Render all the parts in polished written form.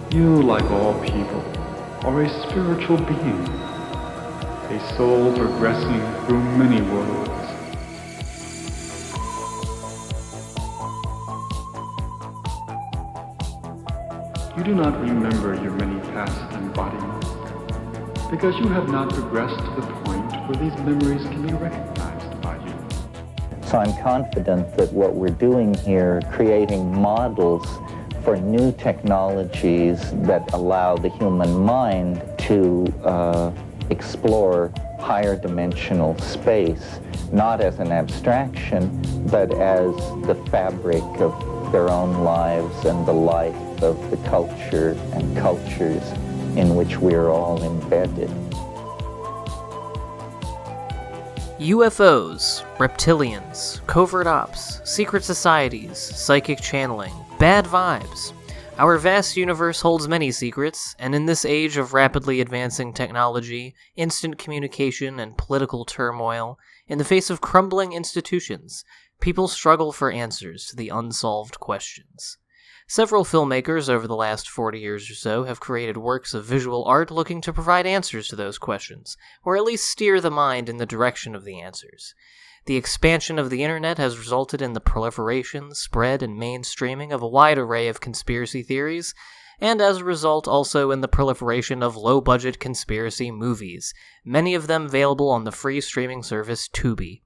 You, like all people, are a spiritual being, a soul progressing through many worlds. You do not remember your many past embodiments, because you have not progressed to the point where these memories can be recognized by you. So I'm confident that what we're doing here, creating models for new technologies that allow the human mind to explore higher dimensional space, not as an abstraction, but as the fabric of their own lives and the life of the culture and cultures in which we're all embedded. UFOs, reptilians, covert ops, secret societies, psychic channeling, bad vibes. Our vast universe holds many secrets, and in this age of rapidly advancing technology, instant communication, and political turmoil, in the face of crumbling institutions, people struggle for answers to the unsolved questions. Several filmmakers over the last 40 years or so have created works of visual art looking to provide answers to those questions, or at least steer the mind in the direction of the answers. The expansion of the internet has resulted in the proliferation, spread, and mainstreaming of a wide array of conspiracy theories, and as a result also in the proliferation of low-budget conspiracy movies, many of them available on the free streaming service Tubi.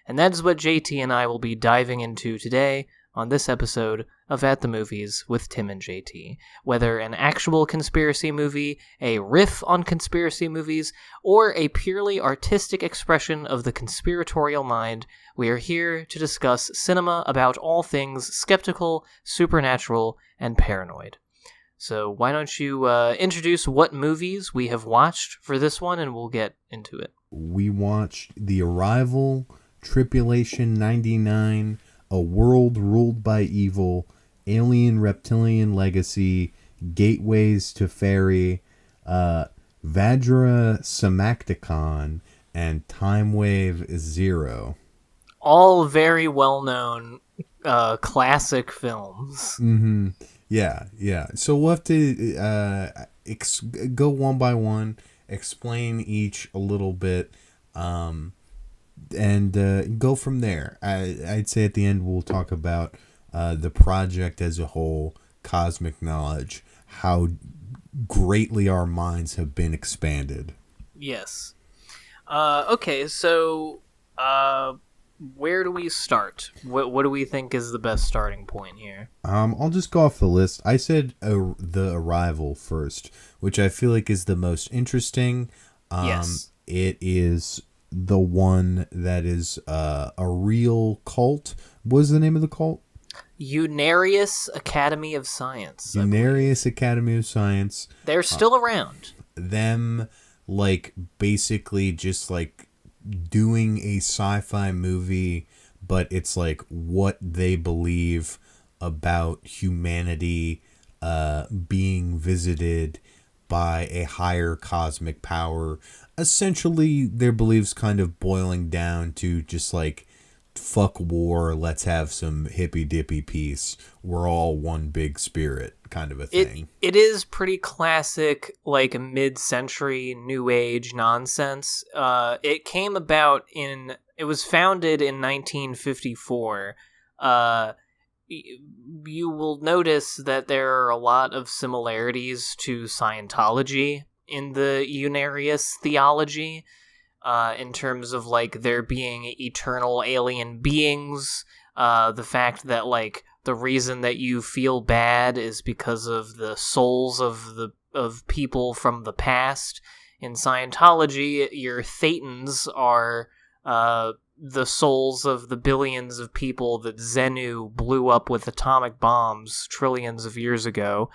And that is what JT and I will be diving into today on this episode of At the Movies with Tim and JT. Whether an actual conspiracy movie, a riff on conspiracy movies, or a purely artistic expression of the conspiratorial mind, we are here to discuss cinema about all things skeptical, supernatural, and paranoid. So why don't you introduce what movies we have watched for this one, and we'll get into it. We watched The Arrival, Tribulation 99, A World Ruled by Evil, Alien Reptilian Legacy, Gateways to Faerie, Vajra Cymaticon, and Timewave Zero. All very well-known classic films. Mm-hmm. Yeah. So we'll have to go one by one, explain each a little bit, and go from there. I'd say at the end we'll talk about the project as a whole, cosmic knowledge, how greatly our minds have been expanded. Yes. Okay, so where do we start? What do we think is the best starting point here? I'll just go off the list. I said The Arrival first, which I feel like is the most interesting. Yes. It is the one that is a real cult. What was the name of the cult? Unarius Academy of Science. Unarius Academy of Science. They're still around. Them, basically just, doing a sci-fi movie, but it's, what they believe about humanity being visited by a higher cosmic power. Essentially, their beliefs kind of boiling down to just, fuck war, let's have some hippy-dippy peace. We're all one big spirit kind of a thing. It is pretty classic, mid-century New Age nonsense. It came about it was founded in 1954. You will notice that there are a lot of similarities to Scientology in the Unarius theology. In terms of, there being eternal alien beings, the fact that, the reason that you feel bad is because of the souls of people from the past. In Scientology, your Thetans are the souls of the billions of people that Xenu blew up with atomic bombs trillions of years ago.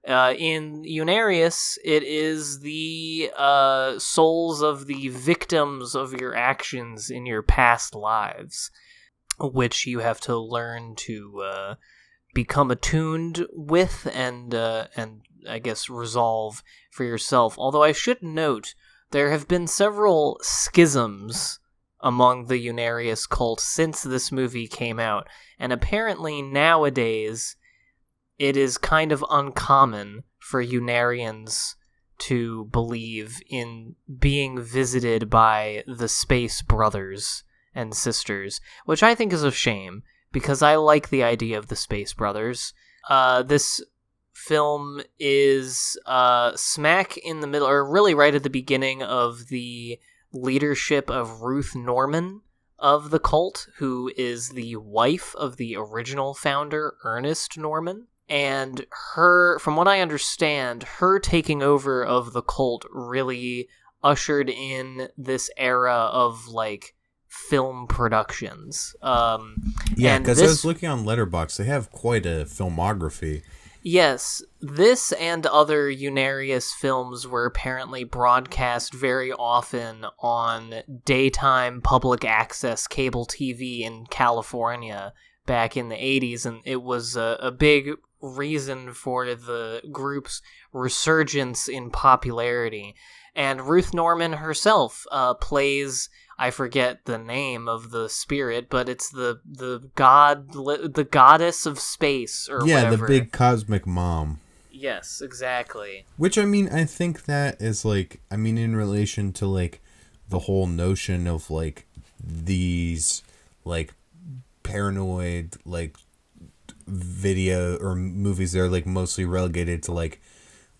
In Unarius, it is the souls of the victims of your actions in your past lives, which you have to learn to become attuned with and I guess resolve for yourself. Although I should note, there have been several schisms among the Unarius cult since this movie came out, and apparently nowadays it is kind of uncommon for Unarians to believe in being visited by the space brothers and sisters, which I think is a shame, because I like the idea of the space brothers. This film is smack in the middle, or really right at the beginning of the leadership of Ruth Norman of the cult, who is the wife of the original founder, Ernest Norman. And her, from what I understand, her taking over of the cult really ushered in this era of, like, film productions. Yeah, because I was looking on Letterboxd, they have quite a filmography. Yes, this and other Unarius films were apparently broadcast very often on daytime public access cable TV in California back in the 80s, and it was a big reason for the group's resurgence in popularity. And Ruth Norman herself plays, I forget the name of the spirit, but it's the goddess of space, or whatever. The big cosmic mom. Yes, exactly. Which, I mean, I think that is, like, I mean, in relation to, like, the whole notion of, like, these, like, paranoid, like, video or movies that are, like, mostly relegated to, like,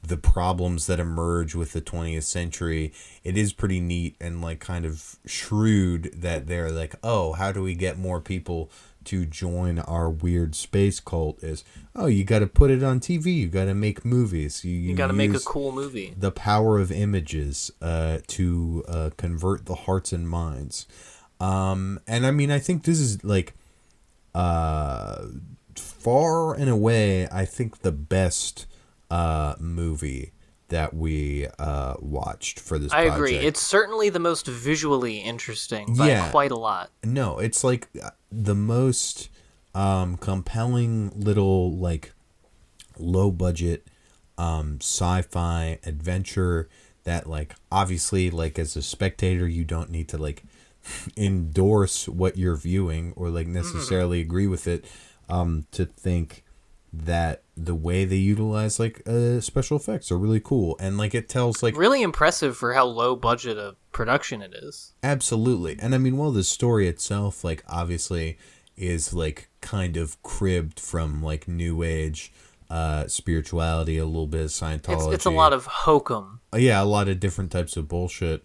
the problems that emerge with the 20th century. It is pretty neat and, like, kind of shrewd that they're like, oh, how do we get more people to join our weird space cult? Is, oh, you got to put it on TV, you got to make movies, you got to make a cool movie, the power of images to convert the hearts and minds. And I mean, I think this is, like, far and away, I think, the best movie that we watched for this project. I agree. It's certainly the most visually interesting by quite a lot. No, it's like the most compelling little, like, low budget sci-fi adventure that, like, obviously, like, as a spectator, you don't need to, like, endorse what you're viewing or, like, necessarily agree with it to think that the way they utilize, like, special effects are really cool, and, like, it tells, like, really impressive for how low budget of production it is. Absolutely. And I mean, well, the story itself, like, obviously is, like, kind of cribbed from, like, new age spirituality, a little bit of Scientology. It's a lot of hokum. Yeah, a lot of different types of bullshit.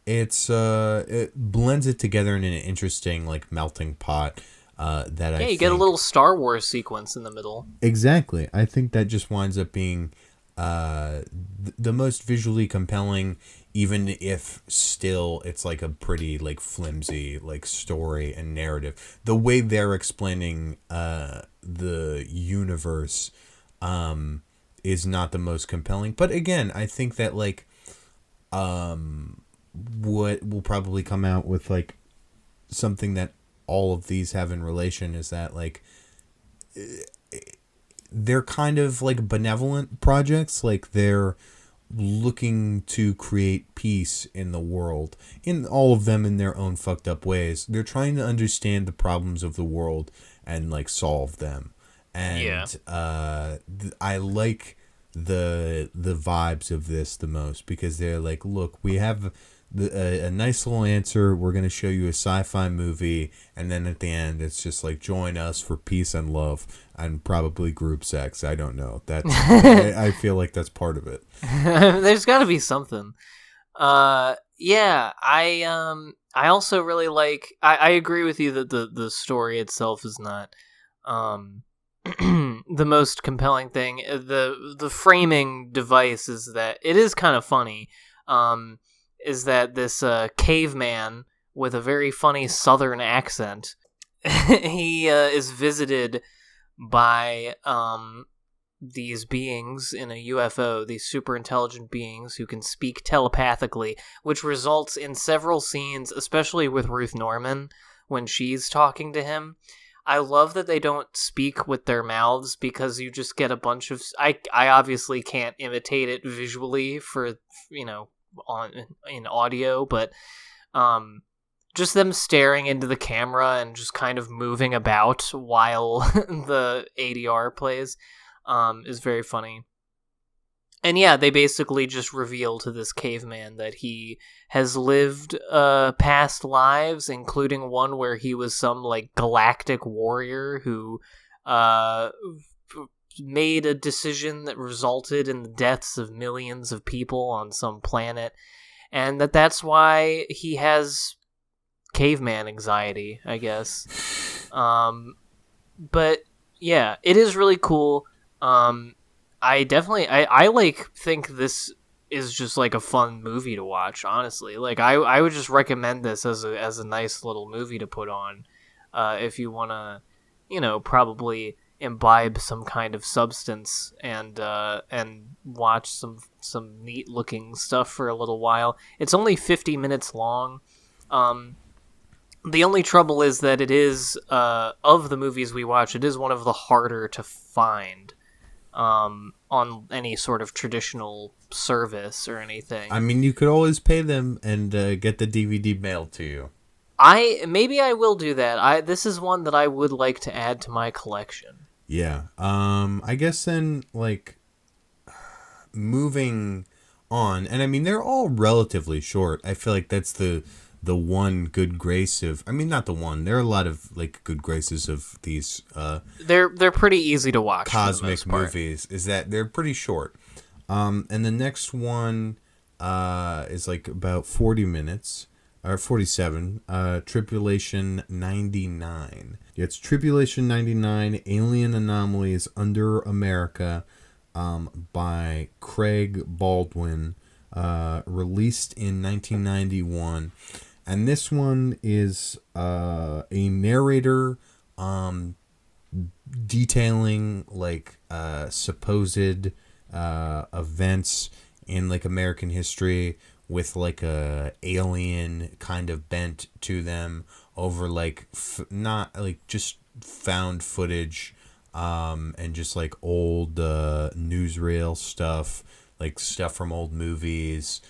It blends it together in an interesting, like, melting pot. You get a little Star Wars sequence in the middle. Exactly. I think that just winds up being the most visually compelling, even if still it's, like, a pretty, like, flimsy, like, story and narrative. The way they're explaining the universe is not the most compelling. But again, I think that, like, what will probably come out with, like, something that all of these have in relation is that, like, they're kind of, like, benevolent projects. Like, they're looking to create peace in the world, in all of them in their own fucked up ways. They're trying to understand the problems of the world and, like, solve them. And I like the vibes of this the most, because they're like, look, we have a nice little answer. We're going to show you a sci-fi movie, and then at the end it's just like, join us for peace and love and probably group sex. I don't know. That's I feel like that's part of it. There's got to be something. I also really like, I agree with you that the story itself is not the most compelling thing. The framing device is that it is kind of funny. Is that this caveman with a very funny southern accent, he is visited by these beings in a UFO, these super intelligent beings who can speak telepathically, which results in several scenes, especially with Ruth Norman, when she's talking to him. I love that they don't speak with their mouths, because you just get a bunch of... I obviously can't imitate it visually for, in audio, but just them staring into the camera and just kind of moving about while the ADR plays is very funny. And yeah, they basically just reveal to this caveman that he has lived past lives, including one where he was some like galactic warrior who uh, made a decision that resulted in the deaths of millions of people on some planet, and that's why he has caveman anxiety, I guess. But yeah, it is really cool. I definitely I like think this is just like a fun movie to watch, honestly. Like I would just recommend this as a nice little movie to put on if you want to, probably imbibe some kind of substance and watch some neat looking stuff for a little while. It's only 50 minutes long. The only trouble is that it is of the movies we watch, it is one of the harder to find on any sort of traditional service or anything. I mean, you could always pay them and get the DVD mailed to you. Maybe I will do that. This is one that I would like to add to my collection. Yeah. I guess then, like, moving on, and I mean, they're all relatively short. I feel like that's the one good grace of, I mean, not the one, there are a lot of like good graces of these they're pretty easy to watch, cosmic movies, is that they're pretty short. And the next one is like about 40 minutes or 47. Tribulation 99. It's Tribulation 99, Alien Anomalies Under America, by Craig Baldwin, released in 1991. And this one is a narrator detailing like supposed events in like American history with like a alien kind of bent to them over like not like just found footage and just like old newsreel stuff, like stuff from old movies,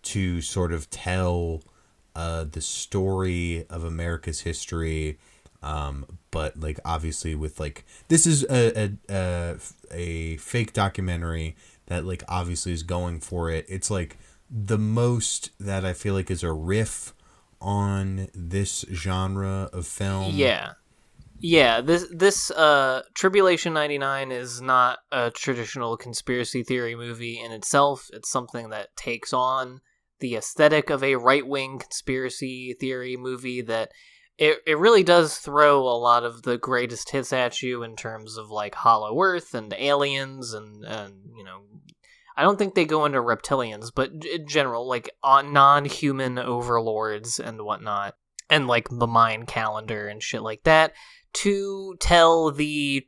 to sort of tell the story of America's history, but like obviously with like, this is a fake documentary that like obviously is going for it. It's like the most that I feel like is a riff on this genre of film. Yeah, this Tribulation 99 is not a traditional conspiracy theory movie in itself. It's something that takes on the aesthetic of a right-wing conspiracy theory movie that it really does throw a lot of the greatest hits at you in terms of like Hollow Earth and aliens and I don't think they go into reptilians, but in general, like non-human overlords and whatnot, and like the Mayan calendar and shit like that, to tell the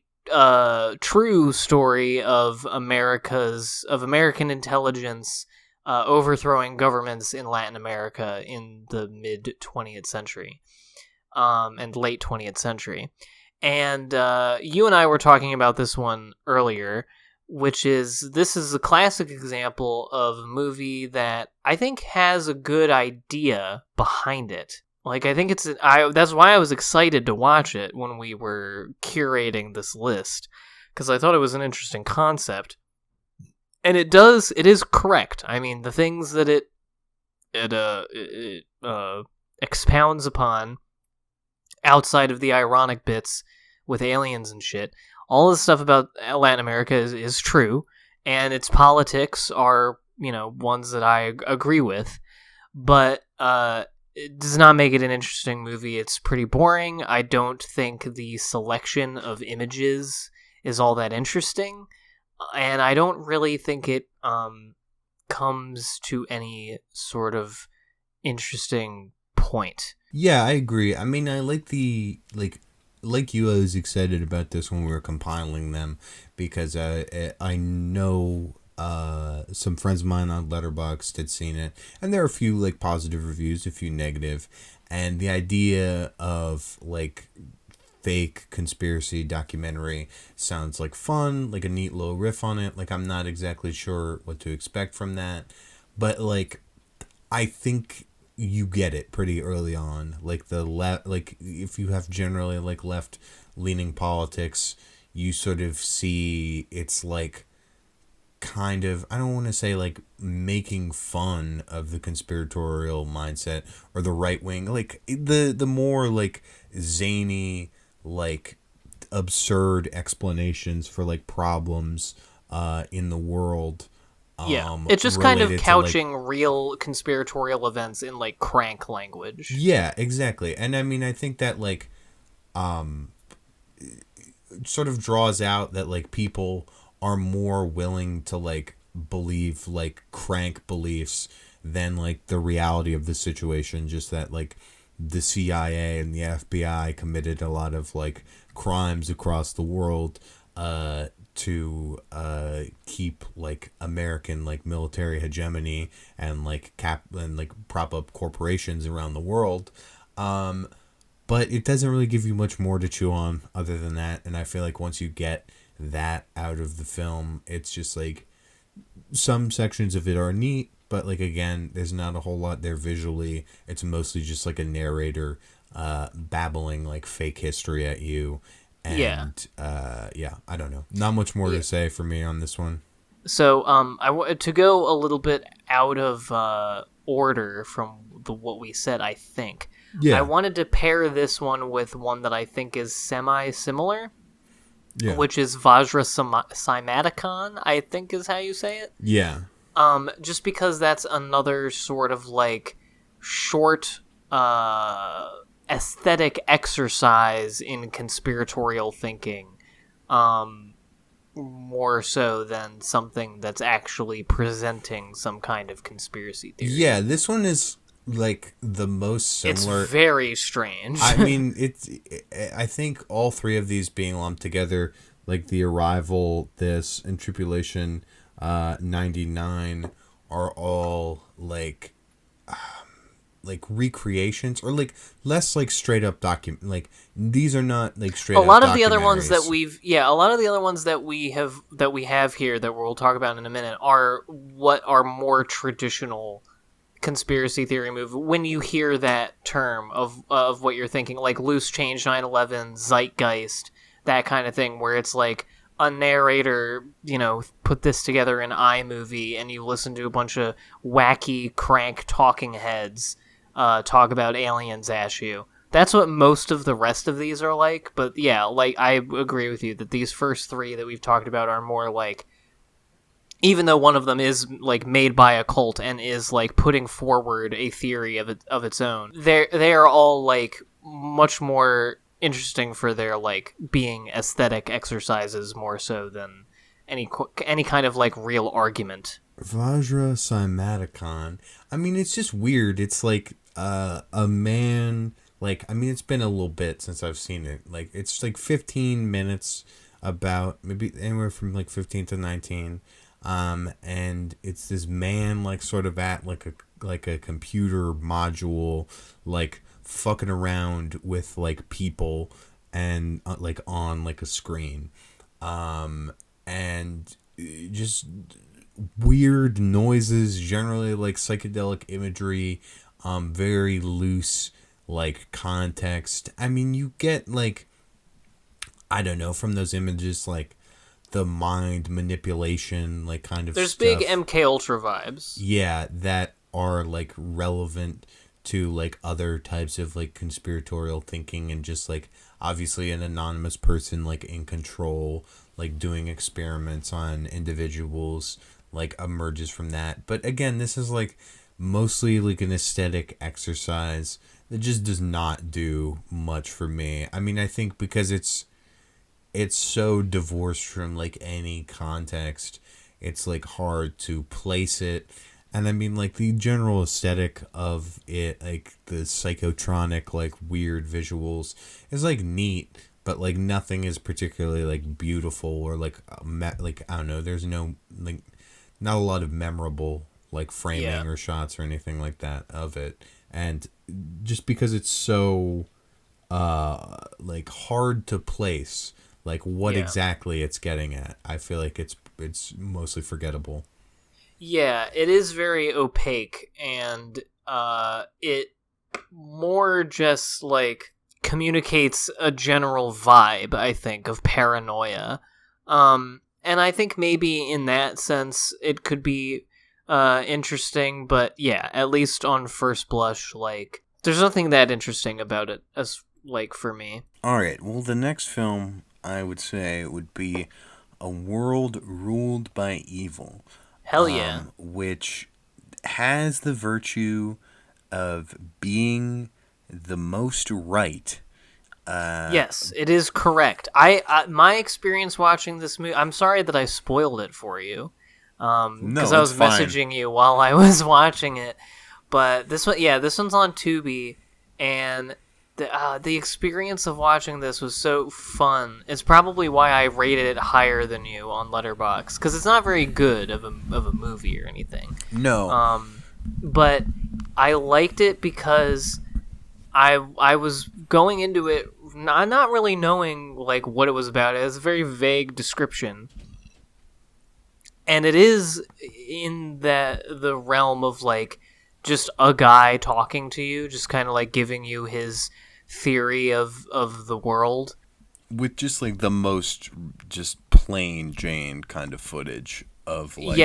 true story of American intelligence overthrowing governments in Latin America in the mid 20th century and late 20th century. And you and I were talking about this one earlier, this is a classic example of a movie that I think has a good idea behind it. Like, I think that's why I was excited to watch it when we were curating this list, because I thought it was an interesting concept. And it is correct. I mean, the things that it expounds upon outside of the ironic bits with aliens and shit, all the stuff about Latin America is true, and its politics are, ones that I agree with, but it does not make it an interesting movie. It's pretty boring. I don't think the selection of images is all that interesting, and I don't really think it comes to any sort of interesting point. Yeah, I agree. I mean, I like like you, I was excited about this when we were compiling them, because I know some friends of mine on Letterboxd had seen it, and there are a few like positive reviews, a few negative, and the idea of like fake conspiracy documentary sounds like fun, like a neat little riff on it. Like, I'm not exactly sure what to expect from that, but like I think you get it pretty early on. Like like if you have generally like left leaning politics, you sort of see it's like kind of, I don't want to say like making fun of the conspiratorial mindset or the right wing, like the more like zany, like absurd explanations for like problems in the world. Yeah, it's just kind of related to, couching real conspiratorial events in like crank language. Yeah, exactly. And I mean, I think that like sort of draws out that like people are more willing to like believe like crank beliefs than like the reality of the situation. Just that like the CIA and the FBI committed a lot of like crimes across the world to keep like American like military hegemony and like prop up corporations around the world. But it doesn't really give you much more to chew on other than that. And I feel like once you get that out of the film, it's just like some sections of it are neat, but like again, there's not a whole lot there visually. It's mostly just like a narrator babbling like fake history at you. And I don't know. Not much more to say for me on this one. So to go a little bit out of order from what we said, I think. Yeah. I wanted to pair this one with one that I think is semi-similar, which is Vajra Cymaticon, I think is how you say it. Yeah. Just because that's another sort of like short aesthetic exercise in conspiratorial thinking, more so than something that's actually presenting some kind of conspiracy theory. Yeah, this one is like the most similar. It's very strange. I mean, I think all three of these being lumped together, like The Arrival, this, and Tribulation 99, are all like recreations or like less like straight up like these are not like straight up. A lot of the other ones that we have here that we'll talk about in a minute are what are more traditional conspiracy theory movie. When you hear that term of what you're thinking, like Loose Change, 9/11, Zeitgeist, that kind of thing, where it's like a narrator, put this together in iMovie, and you listen to a bunch of wacky crank talking heads talk about aliens at you. That's what most of the rest of these are like. But yeah, like I agree with you that these first three that we've talked about are more like, even though one of them is like made by a cult and is like putting forward a theory of its own, they are all like much more interesting for their like being aesthetic exercises more so than any kind of like real argument. Vajra Cymaticon. I mean, it's just weird. It's like a man. Like, I mean, it's been a little bit since I've seen it. Like, it's like 15 minutes, about maybe anywhere from like 15 to 19. And it's this man like sort of at like a computer module, like fucking around with like people and like on like a screen, and just weird noises, generally like psychedelic imagery, very loose like context. I mean, you get like, I don't know, from those images like the mind manipulation like kind of there's stuff. big MK Ultra vibes. Yeah, that are like relevant to like other types of like conspiratorial thinking, and just like obviously an anonymous person like in control, like doing experiments on individuals, like emerges from that. But again, this is like mostly like an aesthetic exercise that just does not do much for me. I mean, I think because it's so divorced from like any context, it's like hard to place it. And I mean, like the general aesthetic of it, like the psychotronic, like weird visuals is like neat, but like nothing is particularly like beautiful or like I don't know. There's no like not a lot of memorable like framing or shots or anything like that of it. And just because it's so like hard to place like what exactly it's getting at, I feel like it's mostly forgettable. Yeah, it is very opaque, and it more just like communicates a general vibe, I think, of paranoia. And I think maybe in that sense it could be interesting, but yeah, at least on first blush, like, there's nothing that interesting about it, as, like, for me. Alright, well, the next film, I would say, would be A World Ruled by Evil. Hell yeah. Which has the virtue of being the most right. Yes, it is correct. I my experience watching this movie, I'm sorry that I spoiled it for you, because I was messaging you while I was watching it. But this one's on Tubi, and the experience of watching this was so fun. It's probably why I rated it higher than you on Letterboxd, because it's not very good of a movie or anything. No. But I liked it because I was going into it not really knowing, like, what it was about. It has a very vague description, and it is in the realm of, like, just a guy talking to you, just kind of like giving you his theory of the world, with just, like, the most just plain Jane kind of footage of, like,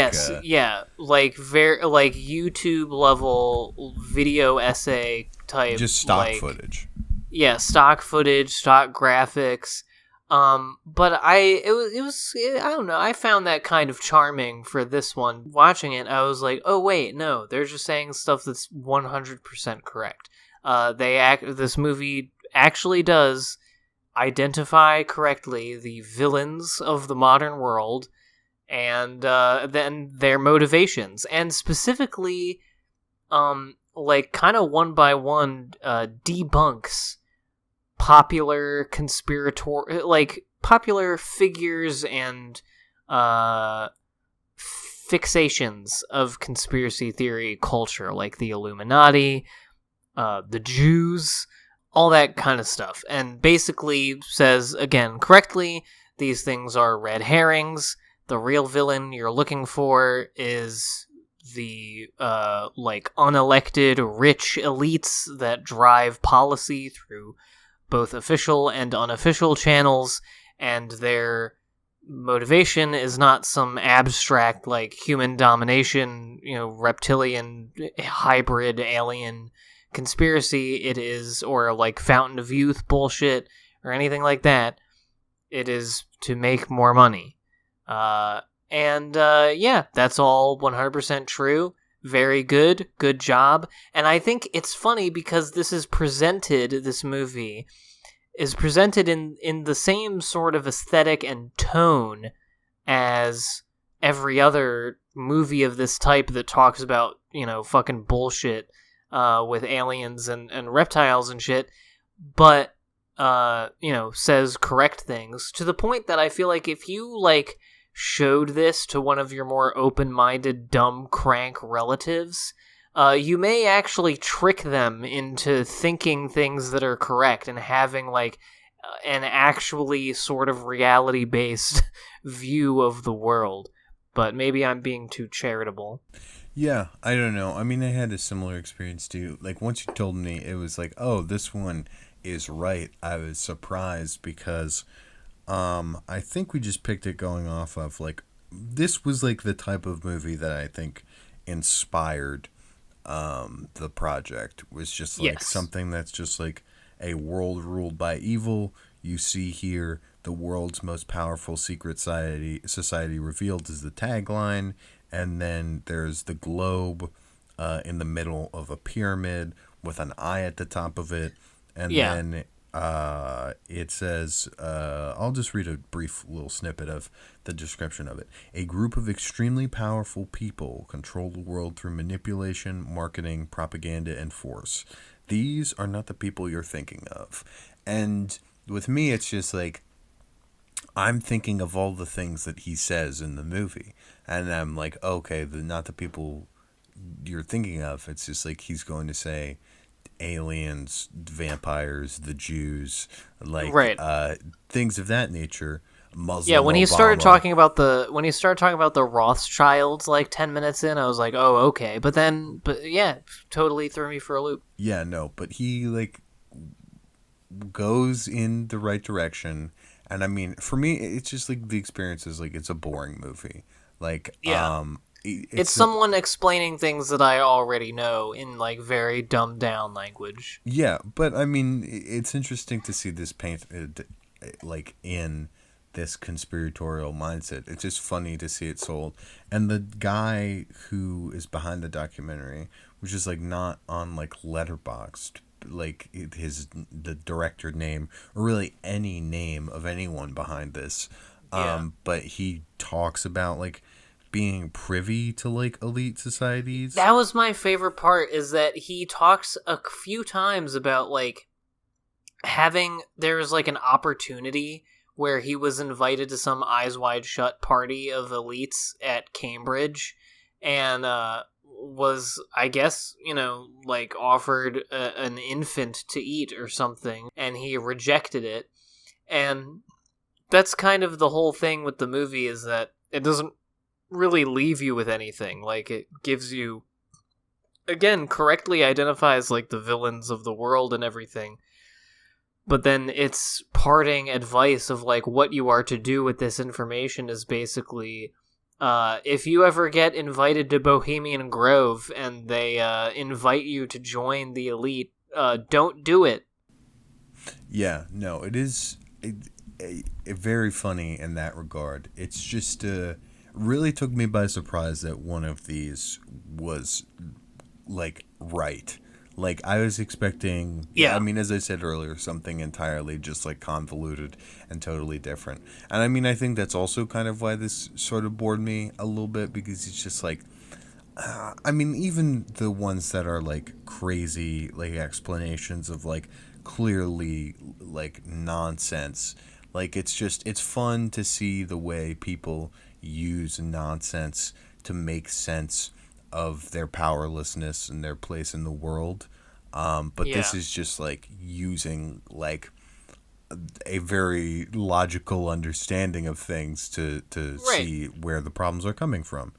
like, very, like, YouTube level video essay type, just stock like, footage. Yeah, stock footage, stock graphics. But I don't know, I found that kind of charming for this one. Watching it, I was like, oh wait, no, they're just saying stuff that's 100% correct. This movie actually does identify correctly the villains of the modern world, and then their motivations, and specifically, like, kind of one by one, debunks popular popular figures and fixations of conspiracy theory culture, like the Illuminati, the Jews, all that kind of stuff, and basically says, again, correctly, these things are red herrings. The real villain you're looking for is the like, unelected rich elites that drive policy through both official and unofficial channels, and their motivation is not some abstract, like, human domination, reptilian hybrid alien conspiracy. It is, or like Fountain of Youth bullshit or anything like that. It is to make more money. Yeah, that's all 100% true. Very good. Good job. And I think it's funny because this movie is presented in the same sort of aesthetic and tone as every other movie of this type that talks about, fucking bullshit with aliens and reptiles and shit, but, says correct things, to the point that I feel like if you, like, showed this to one of your more open-minded, dumb crank relatives, you may actually trick them into thinking things that are correct and having, like, an actually sort of reality-based view of the world. But maybe I'm being too charitable. Yeah, I don't know. I mean, I had a similar experience too. Like, once you told me, it was like, oh, this one is right, I was surprised because I think we just picked it going off of, like, this was, like, the type of movie that I think inspired the project. Was just, like, something that's just, like, a world ruled by evil. You see here, the world's most powerful secret society revealed is the tagline, and then there's the globe in the middle of a pyramid with an eye at the top of it, and then it says, I'll just read a brief little snippet of the description of it. A group of extremely powerful people control the world through manipulation, marketing, propaganda, and force. These are not the people you're thinking of. And with me, it's just like, I'm thinking of all the things that he says in the movie. And I'm like, okay, not the people you're thinking of. It's just like, he's going to say aliens, vampires, the Jews, like, things of that nature. Muslim. Yeah, when he Obama. started talking about the Rothschilds, like 10 minutes in, I was like, oh, okay. But yeah, totally threw me for a loop. Yeah, no, but he, like, goes in the right direction, And I mean, for me, it's just like the experience is like it's a boring movie. Like, Yeah. it's It's someone explaining things that I already know in like very dumbed down language. yeah, but I mean, it's interesting to see this painted like in this conspiratorial mindset. It's just funny to see it sold. And the guy who is behind the documentary, which is like not on like Letterboxd, like the director name or really any name of anyone behind this. Yeah. But he talks about like being privy to like elite societies. That was my favorite part, is that he talks a few times about like there's like an opportunity where he was invited to some Eyes Wide Shut party of elites at Cambridge, and was, I guess, like offered an infant to eat or something, and he rejected it. And that's kind of the whole thing with the movie, is that it doesn't really leave you with anything. Like, it gives you, again, correctly identifies like the villains of the world and everything, but then its parting advice of like what you are to do with this information is basically, if you ever get invited to Bohemian Grove and they invite you to join the elite, don't do it. Yeah, no, it is very funny in that regard. It's just really took me by surprise that one of these was like right. Like, I was expecting, Yeah. I mean, as I said earlier, something entirely just like convoluted and totally different. And I mean, I think that's also kind of why this sort of bored me a little bit, because it's just like, I mean, even the ones that are like crazy, like explanations of like clearly like nonsense, like it's fun to see the way people use nonsense to make sense of their powerlessness and their place in the world. But this Yeah. is just like using like a very logical understanding of things to Right. see where the problems are coming from.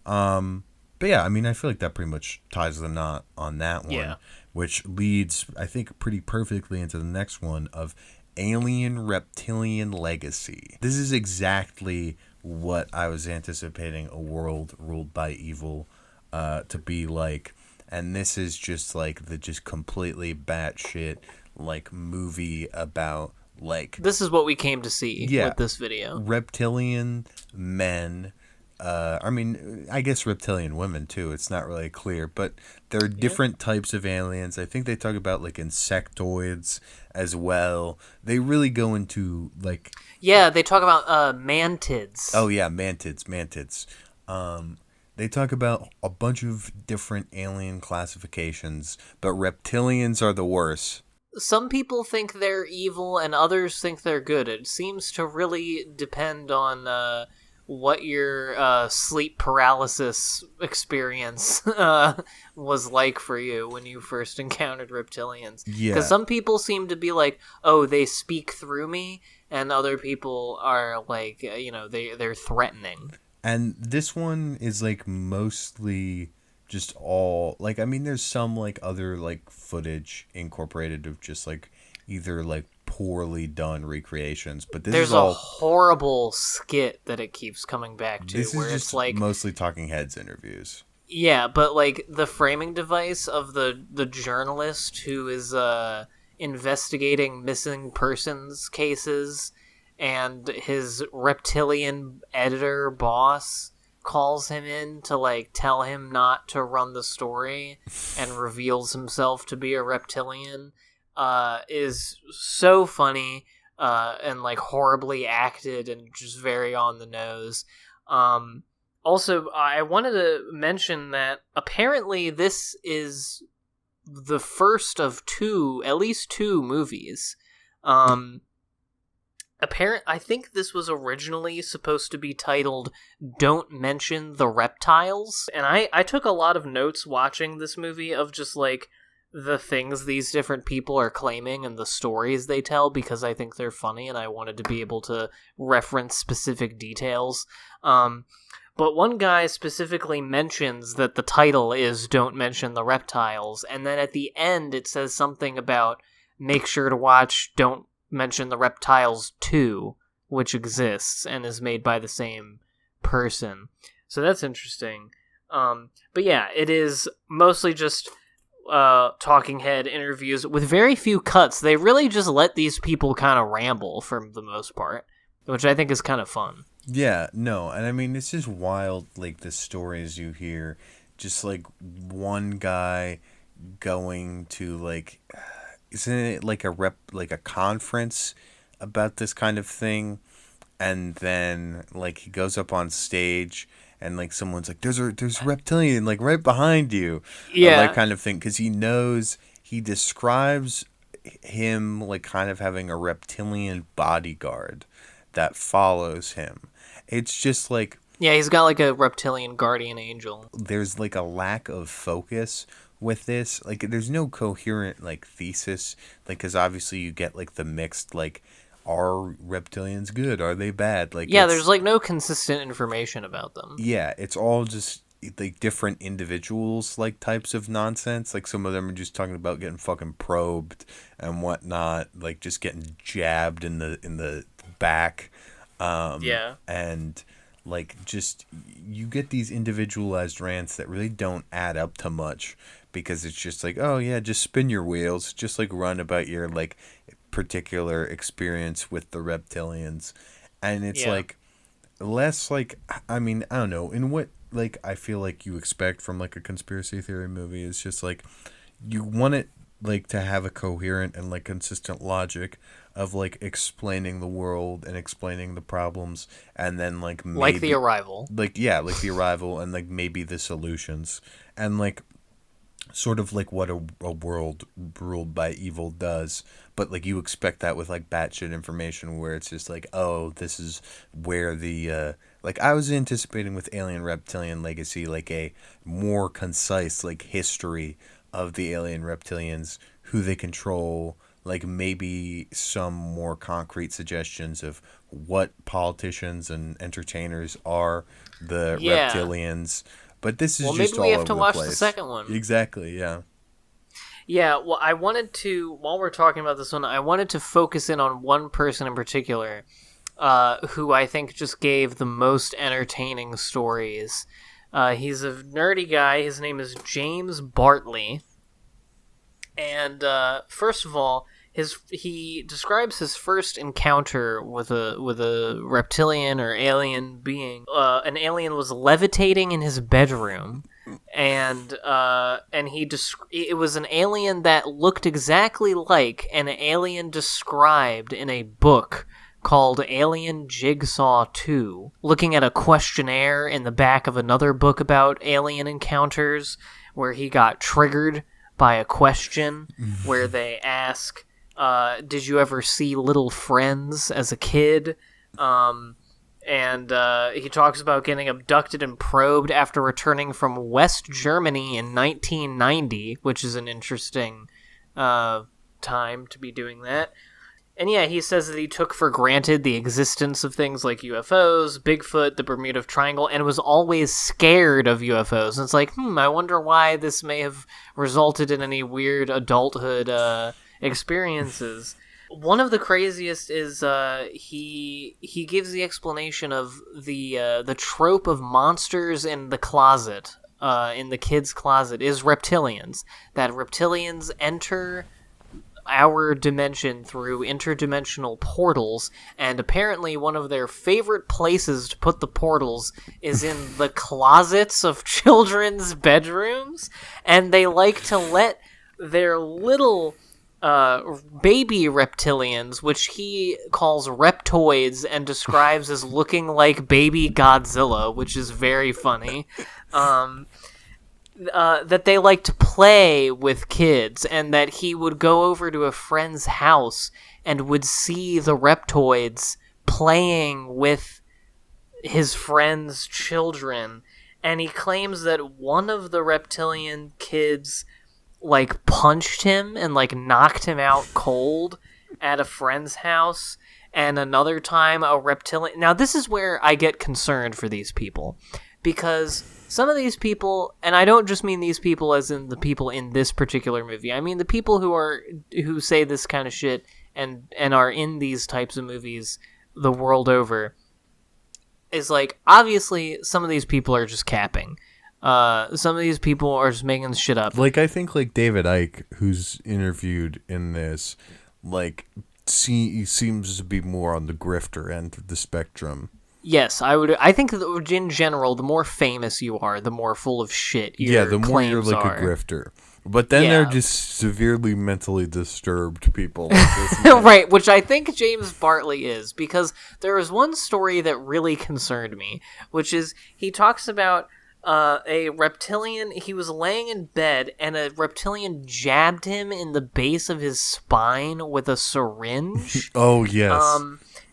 But yeah, I mean, I feel like that pretty much ties the knot on that one, Yeah. which leads, I think, pretty perfectly into the next one of Alien Reptilian Legacy. This is exactly what I was anticipating a world ruled by evil to be like, and this is just like the just completely batshit like movie about like This is what we came to see with this video. reptilian men. I mean, I guess reptilian women too. It's not really clear, but there are different types of aliens. I think they talk about like insectoids as well. They really go into like, Yeah, they talk about mantids. oh yeah, mantids. They talk about a bunch of different alien classifications, but reptilians are the worst. Some people think they're evil and others think they're good. It seems to really depend on what your sleep paralysis experience was like for you when you first encountered reptilians. Yeah. Because some people seem to be like, oh, they speak through me, and other people are like, they're threatening. And this one is like mostly just all like, I mean, there's some like other like footage incorporated of just like either like poorly done recreations, but There's a horrible skit that it keeps coming back to, this where is it's just like mostly Talking Heads interviews. Yeah, but like the framing device of the journalist who is investigating missing persons cases, and his reptilian editor boss calls him in to like tell him not to run the story and reveals himself to be a reptilian, is so funny and like horribly acted and just very on the nose. Also, I wanted to mention that apparently this is the first of at least two movies. I think this was originally supposed to be titled Don't Mention the Reptiles. And I took a lot of notes watching this movie of just like the things these different people are claiming and the stories they tell, because I think they're funny and I wanted to be able to reference specific details. But one guy specifically mentions that the title is Don't Mention the Reptiles, and then at the end it says something about make sure to watch Don't mention the Reptiles 2, which exists and is made by the same person. So that's interesting. But yeah, it is mostly just talking head interviews with very few cuts. They really just let these people kind of ramble for the most part, which I think is kind of fun. Yeah, no, and I mean, it's just wild, like, the stories you hear. Just, like, one guy going to, like, isn't it, like, a conference about this kind of thing? And then, like, he goes up on stage, and, like, someone's like, there's Reptilian, like, right behind you. Yeah. That kind of thing, because he describes him, like, kind of having a reptilian bodyguard that follows him. It's just like... Yeah, he's got like a reptilian guardian angel. There's like a lack of focus with this. Like, there's no coherent, like, thesis. Like, because obviously you get, like, the mixed, like, are reptilians good? Are they bad? Like, yeah, there's like no consistent information about them. Yeah, it's all just like different individuals, like, types of nonsense. Like, some of them are just talking about getting fucking probed and whatnot, like just getting jabbed in the back. Yeah. And like, just, you get these individualized rants that really don't add up to much, because it's just like, oh yeah, just spin your wheels, just like run about your like particular experience with the reptilians. And it's like less like, I mean, I don't know, in what, like, I feel like you expect from like a conspiracy theory movie is just like, you want it like to have a coherent and like consistent logic of like explaining the world and explaining the problems, and then like maybe, like The Arrival. Like, yeah, like The Arrival, and like maybe the solutions, and like sort of like what a world ruled by evil does. But like, you expect that with like batshit information where it's just like, oh, this is where the like, I was anticipating with Alien Reptilian Legacy like a more concise like history of the alien reptilians, who they control, like maybe some more concrete suggestions of what politicians and entertainers are the reptilians. But this is just all over the place. Maybe we have to watch the second one. Exactly, yeah. Yeah, well, I wanted to, while we're talking about this one, I wanted to focus in on one person in particular, who I think just gave the most entertaining stories. He's a nerdy guy. His name is James Bartley. And first of all, he describes his first encounter with a reptilian or alien being. An alien was levitating in his bedroom, and it was an alien that looked exactly like an alien described in a book called Alien Jigsaw 2, looking at a questionnaire in the back of another book about alien encounters, where he got triggered by a question where they ask, did you ever see Little Friends as a kid? And he talks about getting abducted and probed after returning from West Germany in 1990, which is an interesting time to be doing that. And yeah, he says that he took for granted the existence of things like UFOs, Bigfoot, the Bermuda Triangle, and was always scared of UFOs. And it's like, I wonder why this may have resulted in any weird adulthood experiences. One of the craziest is he gives the explanation of the trope of monsters in the closet, in the kid's closet, is reptilians. That reptilians enter our dimension through interdimensional portals, and apparently one of their favorite places to put the portals is in the closets of children's bedrooms, and they like to let their little baby reptilians, which he calls reptoids and describes as looking like baby Godzilla, which is very funny, that they like to play with kids, and that he would go over to a friend's house and would see the reptoids playing with his friend's children. And he claims that one of the reptilian kids like punched him and like knocked him out cold at a friend's house. And another time a reptilian... Now this is where I get concerned for these people, because some of these people, and I don't just mean these people as in the people in this particular movie, I mean the people who say this kind of shit and are in these types of movies the world over, is like, obviously some of these people are just capping. Some of these people are just making this shit up. Like, I think, like, David Icke, who's interviewed in this, like, seems to be more on the grifter end of the spectrum. Yes, I think that in general, the more famous you are, the more full of shit your the more you're like are. a grifter. But then they're just severely mentally disturbed people. Like this Right, which I think James Bartley is, because there was one story that really concerned me, which is he talks about a reptilian. He was laying in bed, and a reptilian jabbed him in the base of his spine with a syringe. Oh, yes.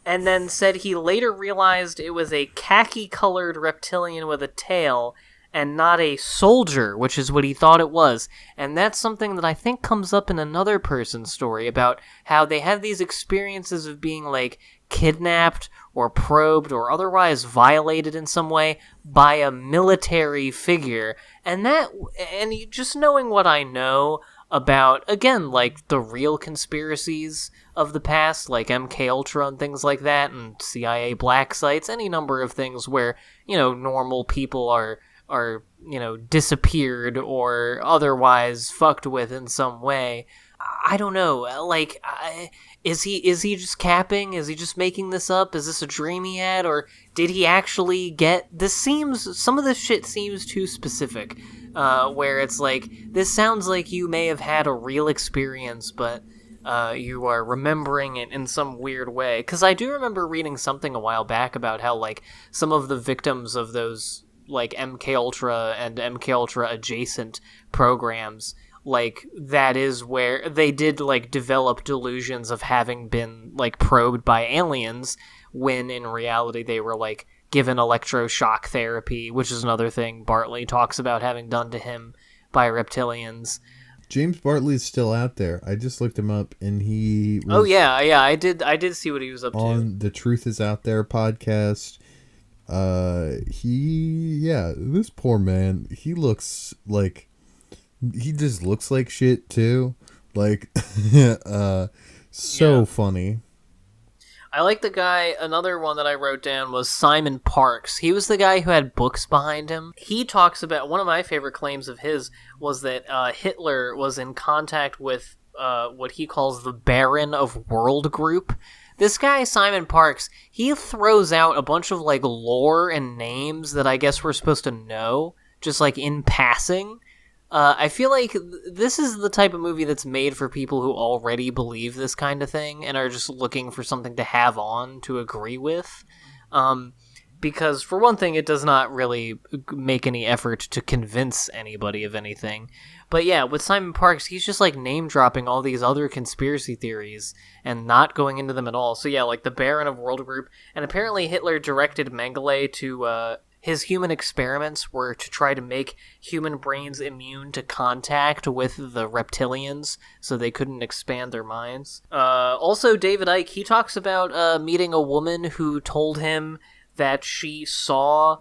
And then said he later realized it was a khaki-colored reptilian with a tail, and not a soldier, which is what he thought it was. And that's something that I think comes up in another person's story about how they have these experiences of being, like, kidnapped or probed or otherwise violated in some way by a military figure. And just knowing what I know about, again, like, the real conspiracies of the past, like MK Ultra and things like that, and CIA black sites, any number of things where, normal people are disappeared or otherwise fucked with in some way. I don't know. Like, is he just capping? Is he just making this up? Is this a dream he had, or did he actually get? Some of this shit seems too specific. Where it's like, this sounds like you may have had a real experience, but you are remembering it in some weird way. Because I do remember reading something a while back about how, like, some of the victims of those, like, MK Ultra and MK Ultra adjacent programs, like, that is where they did, like, develop delusions of having been, like, probed by aliens, when in reality they were, like, given electroshock therapy, which is another thing Bartley talks about having done to him by reptilians. James Bartley's still out there. I just looked him up, and he was Oh yeah, I did see what he was up on to. the Truth Is Out There podcast. This poor man, he just looks like shit too. Like, funny. I like the guy. Another one that I wrote down was Simon Parks. He was the guy who had books behind him. He talks about, one of my favorite claims of his was that Hitler was in contact with what he calls the Baron of World Group. This guy, Simon Parks, he throws out a bunch of, like, lore and names that I guess we're supposed to know, just, like, in passing. I feel like this is the type of movie that's made for people who already believe this kind of thing and are just looking for something to have on to agree with. Because, for one thing, it does not really make any effort to convince anybody of anything. But yeah, with Simon Parks, he's just, like, name-dropping all these other conspiracy theories and not going into them at all. So yeah, like the Baron of World Group, and apparently Hitler directed Mengele to, his human experiments were to try to make human brains immune to contact with the reptilians so they couldn't expand their minds. Also, David Icke, he talks about meeting a woman who told him that she saw,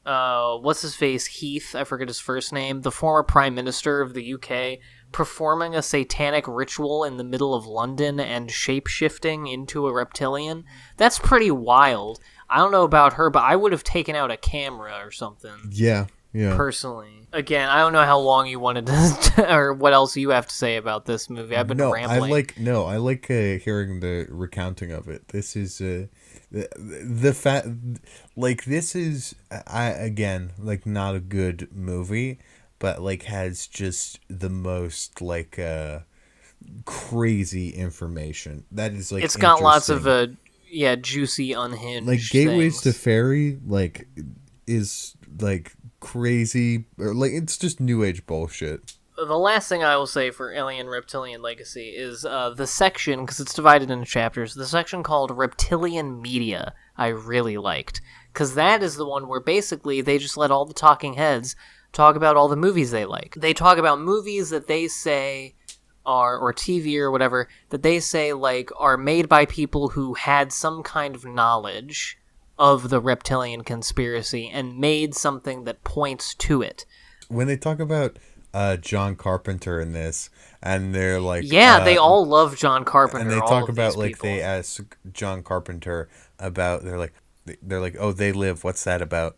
what's-his-face, Heath, I forget his first name, the former Prime Minister of the UK, performing a satanic ritual in the middle of London and shape-shifting into a reptilian. That's pretty wild. I don't know about her, but I would have taken out a camera or something. Yeah. Personally. Again, I don't know how long you wanted to, or what else you have to say about this movie. I've been rambling. I like hearing the recounting of it. This is the fact, like, this is again, like, not a good movie, but, like, has just the most, like, crazy information that is, like, it's got lots of juicy, unhinged, like, Gateways things. to Faerie, like, is, like, crazy, or, like, it's just new age bullshit. The last thing I will say for Alien Reptilian Legacy is the section, because it's divided into chapters, the section called Reptilian Media I really liked, because that is the one where basically they just let all the talking heads talk about all the movies they like. They talk about movies that they say are, or TV or whatever, that they say, like, are made by people who had some kind of knowledge of the reptilian conspiracy and made something that points to it. When they talk about John Carpenter in this, and they're like, Yeah, they all love John Carpenter. and they all talk of about these like people. they ask John Carpenter about they're like, oh, They Live, what's that about?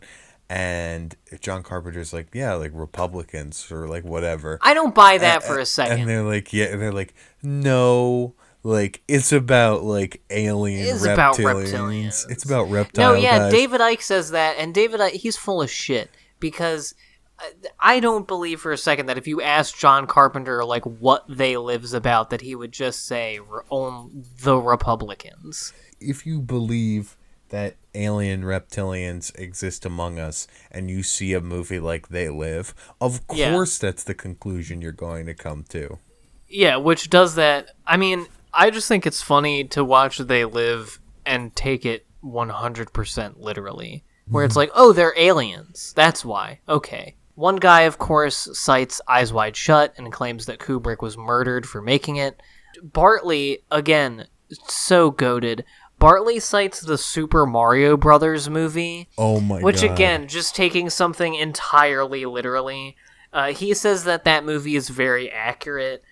And John Carpenter's like, yeah, like Republicans or like whatever. I don't buy that for a second. And they're like, yeah, and they're like, no, like it's about like alien It's about reptilians. reptilians. It's about reptile No, yeah, guys. David Icke says that, and David Icke, he's full of shit, because I don't believe for a second that if you asked John Carpenter like what They Live's about, that he would just say the Republicans. If you believe that alien reptilians exist among us and you see a movie like They Live, of course that's the conclusion you're going to come to. Yeah, which does that. I mean, I just think it's funny to watch They Live and take it 100% literally, where it's like, oh, they're aliens. That's why. Okay. One guy, of course, cites Eyes Wide Shut and claims that Kubrick was murdered for making it. Bartley, again, so goated. Bartley cites the Super Mario Brothers movie. Oh my god. Which, again, just taking something entirely literally. He says that movie is very accurate,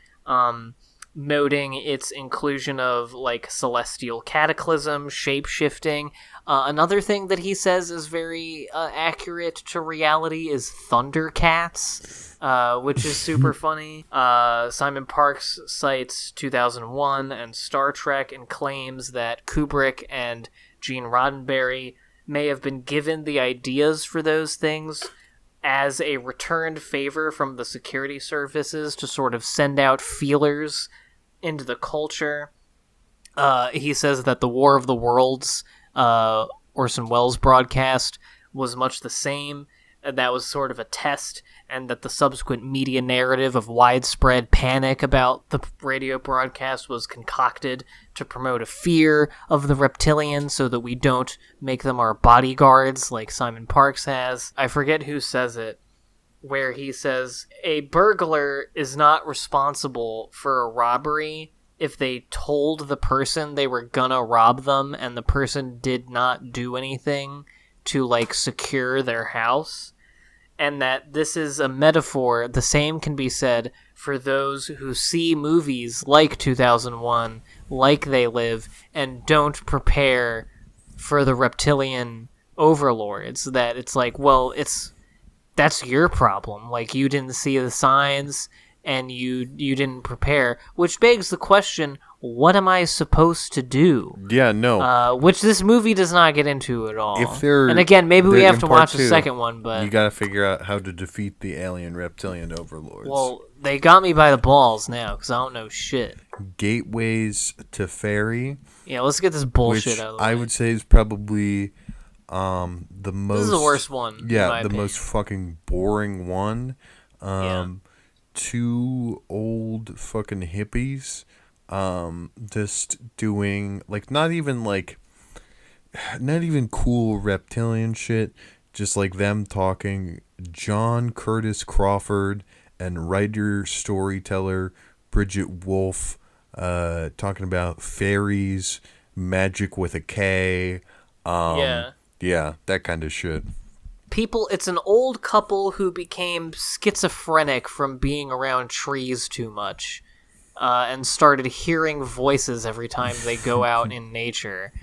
noting its inclusion of, like, celestial cataclysm, shape-shifting. Another thing that he says is very accurate to reality is Thundercats, which is super funny. Simon Parks cites 2001 and Star Trek and claims that Kubrick and Gene Roddenberry may have been given the ideas for those things as a returned favor from the security services to sort of send out feelers into the culture. He says that the War of the Worlds Orson Welles broadcast was much the same, and that was sort of a test, and that the subsequent media narrative of widespread panic about the radio broadcast was concocted to promote a fear of the reptilians so that we don't make them our bodyguards like Simon Parks has. I forget who says it, where he says, a burglar is not responsible for a robbery if they told the person they were gonna rob them and the person did not do anything to, like, secure their house. And that this is a metaphor. The same can be said for those who see movies like 2001, like They Live, and don't prepare for the reptilian overlords. That it's like, well, that's your problem. Like, you didn't see the signs and you didn't prepare, which begs the question, what am I supposed to do? Yeah, no. Which this movie does not get into at all. And again, maybe we have to watch the two, second one, but you gotta figure out how to defeat the alien reptilian overlords. well, they got me by the balls now because I don't know shit. Gateways to Faerie. Yeah, let's get this bullshit which out of the way. I would say is probably the most. This is the worst one. Yeah, in my the opinion. most fucking boring one. Two old fucking hippies, just doing like not even cool reptilian shit. Just like them talking. John Curtis Crawford and writer storyteller Bridget Wolfe, talking about fairies, magic with a K. Yeah, that kind of shit. It's an old couple who became schizophrenic from being around trees too much, and started hearing voices every time they go out in nature,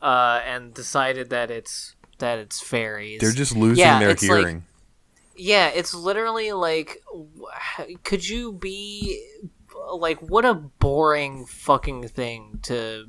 and decided that it's fairies. They're just losing their hearing. It's literally like, could you be like, what a boring fucking thing to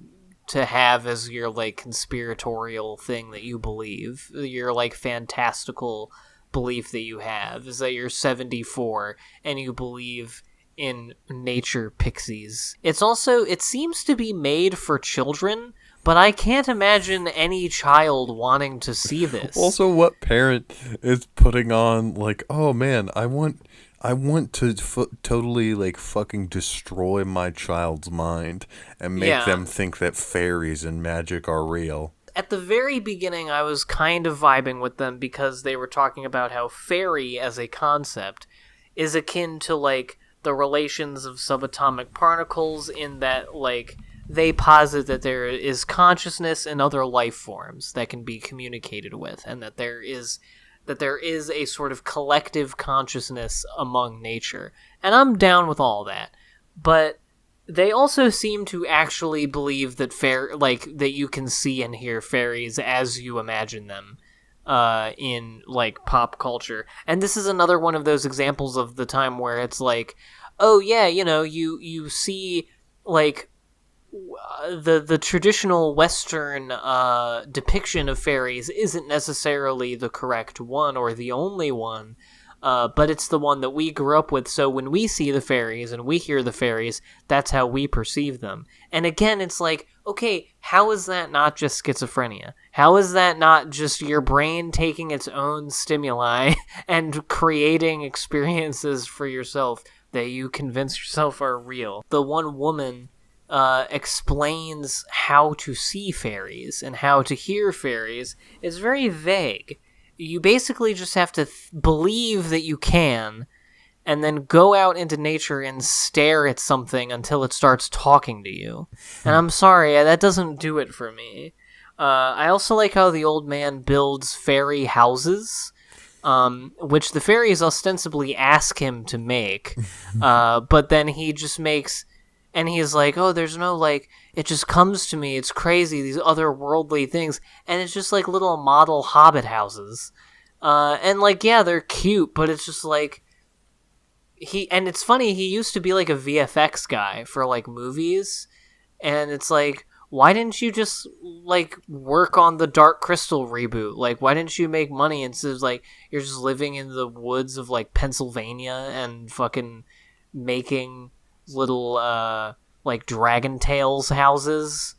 have as your, like, conspiratorial thing that you believe, your, like, fantastical belief that you have, is that you're 74 and you believe in nature pixies. It seems to be made for children, but I can't imagine any child wanting to see this. Also, what parent is putting on, like, oh man, I want to totally, like, fucking destroy my child's mind and make them think that fairies and magic are real. At the very beginning, I was kind of vibing with them because they were talking about how fairy as a concept is akin to, like, the relations of subatomic particles, in that, like, they posit that there is consciousness in other life forms that can be communicated with, and that there is that there is a sort of collective consciousness among nature. And I'm down with all that. But they also seem to actually believe that that you can see and hear fairies as you imagine them in like pop culture. And this is another one of those examples of the time where it's like, oh yeah, you see like the traditional Western depiction of fairies isn't necessarily the correct one or the only one, but it's the one that we grew up with. So when we see the fairies and we hear the fairies, that's how we perceive them. And again, it's like, okay, how is that not just schizophrenia? How is that not just your brain taking its own stimuli and creating experiences for yourself that you convince yourself are real? The one woman explains how to see fairies and how to hear fairies is very vague. You basically just have to believe that you can, and then go out into nature and stare at something until it starts talking to you. And I'm sorry, that doesn't do it for me. I also like how the old man builds fairy houses, which the fairies ostensibly ask him to make, but then he just makes... And he's like, oh, there's no, like, it just comes to me. It's crazy, these otherworldly things. And it's just like little model hobbit houses. And, like, yeah, they're cute, but it's just like... And it's funny, he used to be, like, a VFX guy for, like, movies. And it's like, why didn't you just, like, work on the Dark Crystal reboot? Like, why didn't you make money instead of, like, you're just living in the woods of, like, Pennsylvania and fucking making... little like Dragon Tales houses.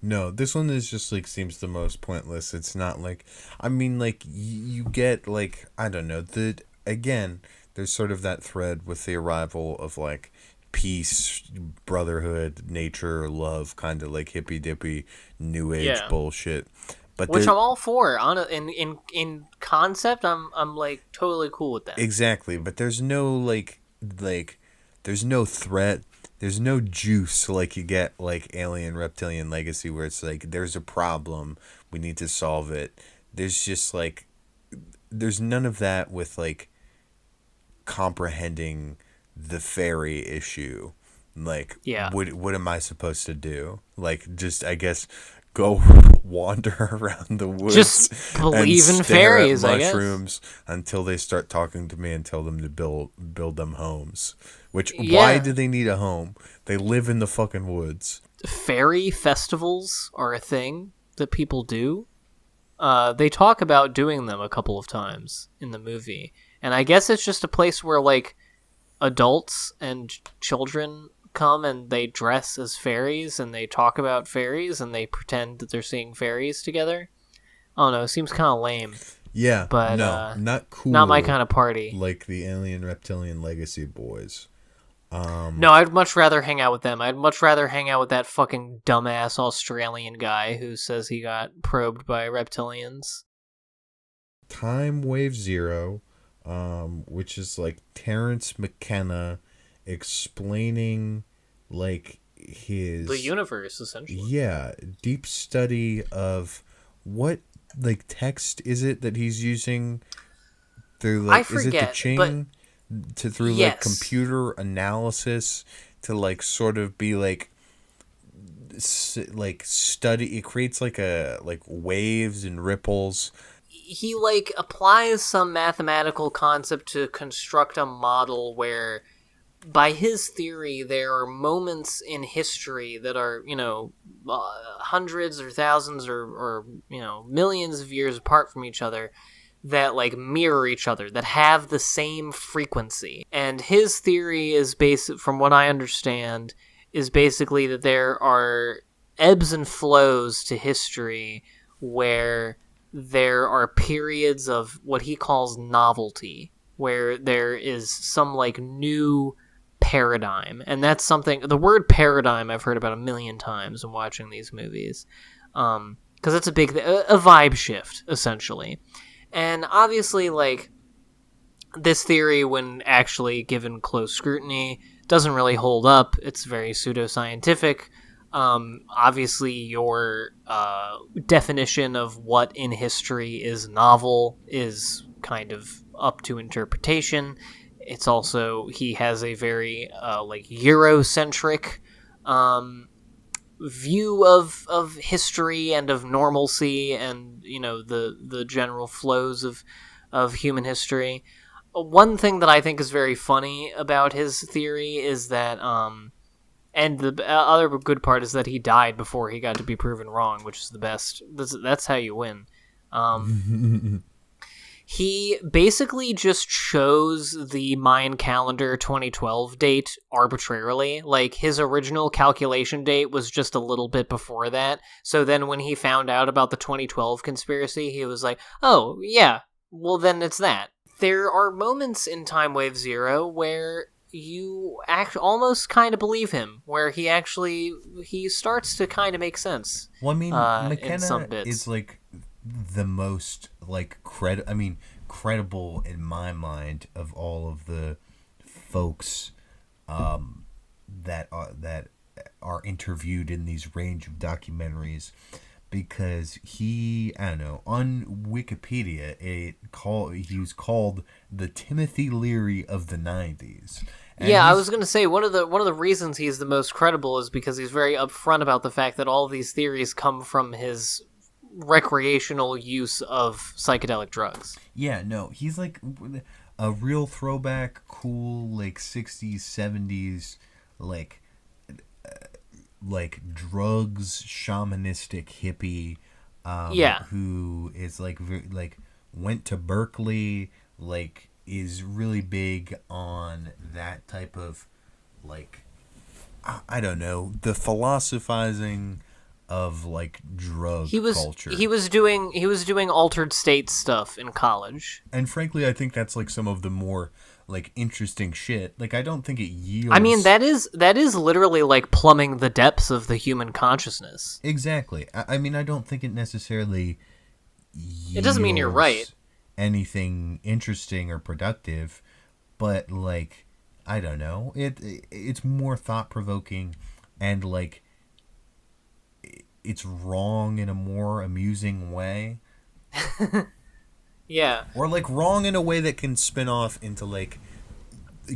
No, this one is just like seems the most pointless. It's not like, I mean, like you get like, I don't know, again there's sort of that thread with the arrival of like peace, brotherhood, nature, love, kind of like hippy dippy new age bullshit. But which I'm all for. In concept, I'm like totally cool with that. Exactly, but there's no like there's no threat, there's no juice like you get like Alien Reptilian Legacy, where it's like there's a problem, we need to solve it. There's just like, there's none of that with like comprehending the fairy issue. Like, what am I supposed to do? Like, just, I guess, go wander around the woods. Just believe in fairies, at I guess. mushrooms until they start talking to me and tell them to build them homes. Which, why do they need a home? They live in the fucking woods. Fairy festivals are a thing that people do. They talk about doing them a couple of times in the movie. And I guess it's just a place where, like, adults and children come and they dress as fairies and they talk about fairies and they pretend that they're seeing fairies together. I don't know, it seems kind of lame. Yeah, but no, not cool. Not my kind of party. Like the Alien Reptilian Legacy boys. No, I'd much rather hang out with them. I'd much rather hang out with that fucking dumbass Australian guy who says he got probed by reptilians. Timewave Zero, which is like Terrence McKenna explaining like the universe, essentially. Yeah, deep study of what like text is it that he's using through like, I forget, is it the chain through yes. like computer analysis to like sort of be like study, it creates like waves and ripples. He like applies some mathematical concept to construct a model where, by his theory, there are moments in history that are, hundreds or thousands or millions of years apart from each other that like mirror each other, that have the same frequency. And his theory is from what I understand, is basically that there are ebbs and flows to history where there are periods of what he calls novelty, where there is some like new paradigm. And that's something, the word paradigm I've heard about 1 million times in watching these movies, because it's a vibe shift, essentially. And obviously, like, this theory, when actually given close scrutiny, doesn't really hold up. It's very pseudoscientific. Obviously, your definition of what in history is novel is kind of up to interpretation. It's also, he has a very Eurocentric view of history and of normalcy, and the general flows of human history. One thing that I think is very funny about his theory is that and the other good part is that he died before he got to be proven wrong, which is the best. That's how you win. He basically just chose the Mayan calendar 2012 date arbitrarily. Like, his original calculation date was just a little bit before that. So then when he found out about the 2012 conspiracy, he was like, oh, yeah, well then it's that. There are moments in Timewave Zero where you almost kind of believe him, where he starts to kind of make sense. Well, I mean, in some McKenna bits. is like the most like credible in my mind of all of the folks that are interviewed in these range of documentaries, because he, I don't know, on Wikipedia he was called the Timothy Leary of the 90s. And yeah, I was going to say one of the reasons he's the most credible is because he's very upfront about the fact that all of these theories come from his recreational use of psychedelic drugs. Yeah, no, he's like a real throwback, cool, like 60s, 70s, like drugs, shamanistic hippie, who is like went to Berkeley, like is really big on that type of, like, I don't know, the philosophizing of like drug culture. He was doing altered state stuff in college. And frankly, I think that's like some of the more like interesting shit. Like, I don't think it yields. I mean, that is literally like plumbing the depths of the human consciousness. Exactly. I mean, I don't think it necessarily yields It doesn't mean you're right. Anything interesting or productive, but like, I don't know. It's more thought provoking, and like, it's wrong in a more amusing way. Yeah. Or like wrong in a way that can spin off into like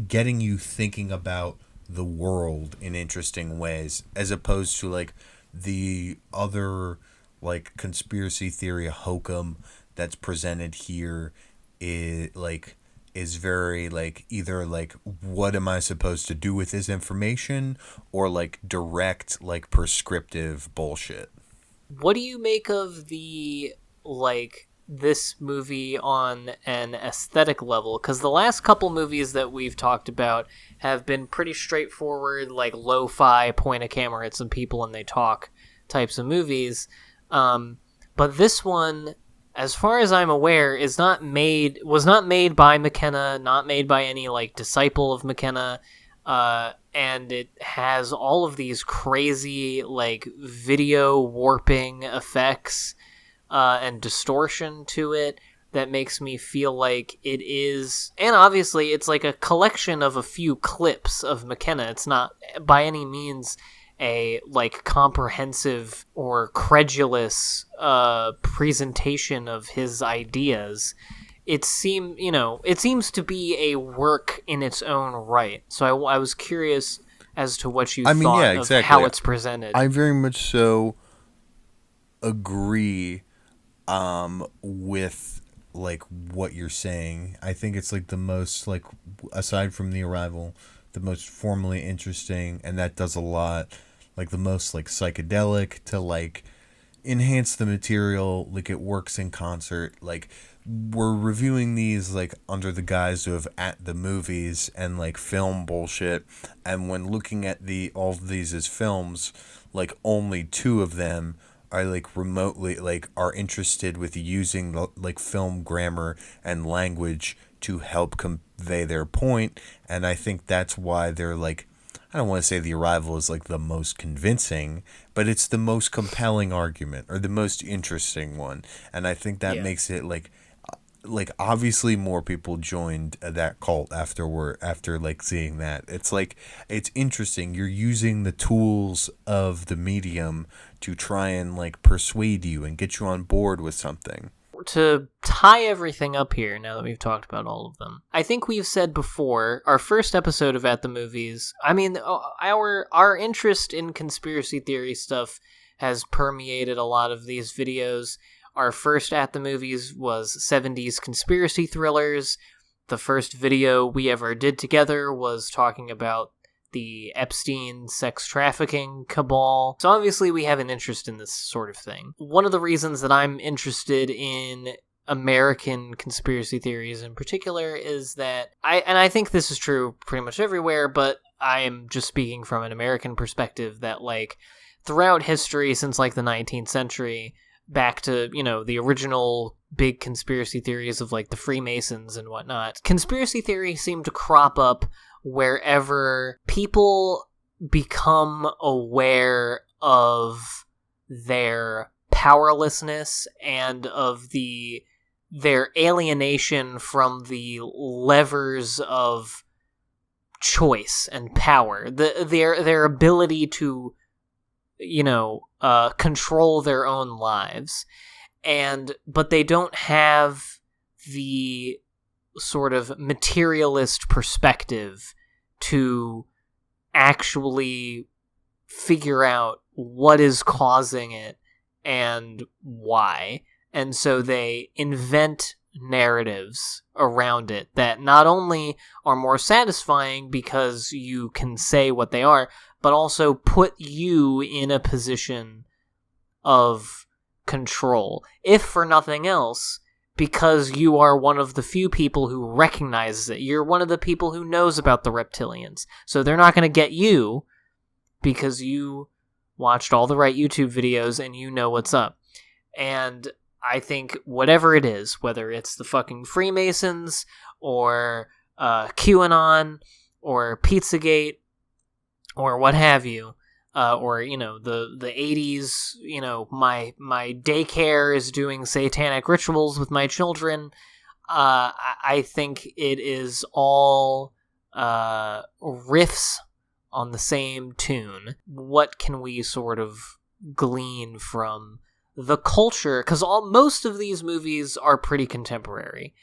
getting you thinking about the world in interesting ways, as opposed to like the other like conspiracy theory hokum that's presented here is very like either like, what am I supposed to do with this information, or like direct like prescriptive bullshit. What do you make of the this movie on an aesthetic level? Because the last couple movies that we've talked about have been pretty straightforward, like lo-fi, point a camera at some people and they talk types of movies. But this one, as far as I'm aware, was not made by McKenna, not made by any like disciple of McKenna, and it has all of these crazy like video warping effects and distortion to it that makes me feel like it is, and obviously it's like a collection of a few clips of McKenna. It's not by any means a like comprehensive or credulous presentation of his ideas. It seems to be a work in its own right. So I was curious as to what you thought of how it's presented. I very much so agree with like what you're saying. I think it's like the most, like, aside from The Arrival, the most formally interesting, and that does a lot, like the most like psychedelic to like enhance the material. Like, it works in concert. Like, we're reviewing these like under the guise of at the movies and like film bullshit, and when looking at all of these as films, like only two of them are like remotely like are interested with using the like film grammar and language to help convey their point. And I think that's why they're like, I don't want to say The Arrival is like the most convincing, but it's the most compelling argument, or the most interesting one. And I think that makes it like obviously more people joined that cult after like seeing that. It's like, it's interesting. You're using the tools of the medium to try and like persuade you and get you on board with something. to tie everything up here, now that we've talked about all of them, I think we've said before, our first episode of At the Movies, I mean, our interest in conspiracy theory stuff has permeated a lot of these videos. Our first At the Movies was 70s conspiracy thrillers. The first video we ever did together was talking about the Epstein sex trafficking cabal. So obviously we have an interest in this sort of thing. One of the reasons that I'm interested in American conspiracy theories in particular is that I think this is true pretty much everywhere, but I am just speaking from an American perspective that, like, throughout history since, like, the 19th century, back to, you know, the original big conspiracy theories of, like, the Freemasons and whatnot, conspiracy theories seem to crop up wherever people become aware of their powerlessness and of their alienation from the levers of choice and power, their ability to, you know, control their own lives, but they don't have the sort of materialist perspective to actually figure out what is causing it and why. And so they invent narratives around it that not only are more satisfying because you can say what they are, but also put you in a position of control, if for nothing else, because you are one of the few people who recognizes it. You're one of the people who knows about the reptilians. So they're not going to get you because you watched all the right YouTube videos and you know what's up. And I think whatever it is, whether it's the fucking Freemasons or QAnon or Pizzagate or what have you, or, you know, the 80s, you know, my daycare is doing satanic rituals with my children. I think it is all riffs on the same tune. What can we sort of glean from the culture? Because most of these movies are pretty contemporary.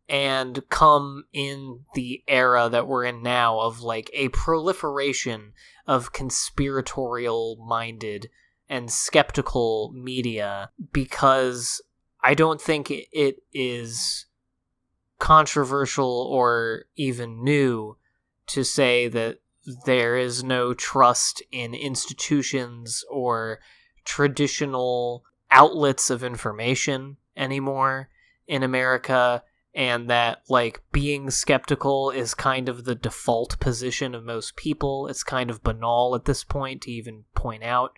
And come in the era that we're in now of, like, a proliferation of conspiratorial-minded and skeptical media, because I don't think it is controversial or even new to say that there is no trust in institutions or traditional outlets of information anymore in America, and that, like, being skeptical is kind of the default position of most people. It's kind of banal at this point to even point out